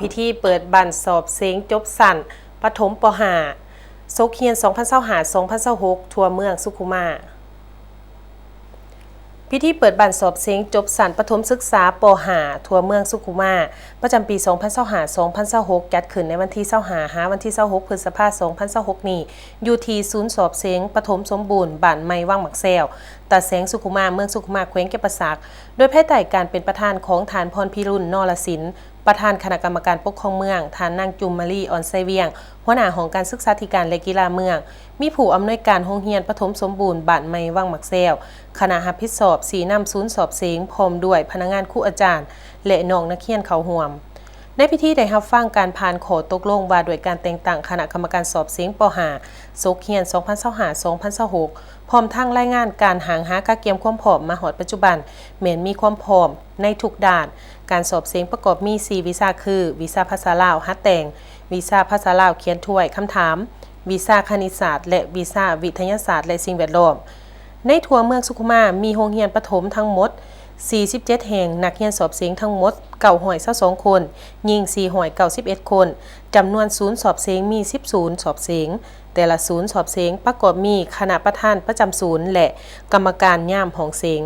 พิธีเปิดบั่นสอบเสียงจบสั้นประถมป .5 โซกเฮียน2025-2026ทั่วเมืองสุขุมาพิธีเปิดบั่นสอบเสียงจบสั้นประถมศึกษาป .5 ทั่วเมืองสุขุมาประจำปี2025-2026จัดขึ้นในวันที่25วันที่26พฤษภาคม2026นี้อยู่ที่ศูนย์สอบเสียงประถมสมบูรณ์บ้านไม้วังหมักแซวตาแสงสุขุมาเมืองสุขุมาแขวงแก่นประสักโดยภายใต้การเป็นประธานของฐานพรพิรุณนรสินประธานคณะกรรมการปกครองเมืองฐานนางจุมมารีอ่อนไซเวียงหัวหน้าของการศึกษาธิการและกีฬาเมืองมีผู้อำนวยการโรงเรียนปฐมสมบูรณ์บ้านไม้วังหมักแซวคณะรับผิดชอบสีนำศูนย์สอบเสียงพร้อมด้วยพนักงานครูอาจารย์และน้องนักเรียนเขาห่วมในพิธีได้รับฟังการผ่านขอตกลงว่าด้วยการแต่งตั้งคณะกรรมการสอบเสียงป .5 โซกเฮียน2025-2026พร้อมทั้งรายงานการหากะเกียมความพร้อมมาฮอดปัจจุบันแม้นมีความพร้อมในทุกด้านการสอบเสียงประกอบมี4วิชาคือวิชาภาษาลาวฮัดแต่งวิชาภาษาลาวเขียนถ้วยคำถามวิชาคณิตศาสตร์และวิชาวิทยาศาสตร์และสิ่งแวดล้อมในทั่วเมืองสุขุมามีโรงเรียนประถมทั้งหมด47แห่งนักเรียนสอบเสียงทั้งหมด922คนหญิง491คนจำนวนศูนย์สอบเสียงมี10ศูนย์สอบเสียงแต่ละศูนย์สอบเสียงประกอบมีคณะประธานประจำศูนย์และกรรมการย่ามห้องเสียง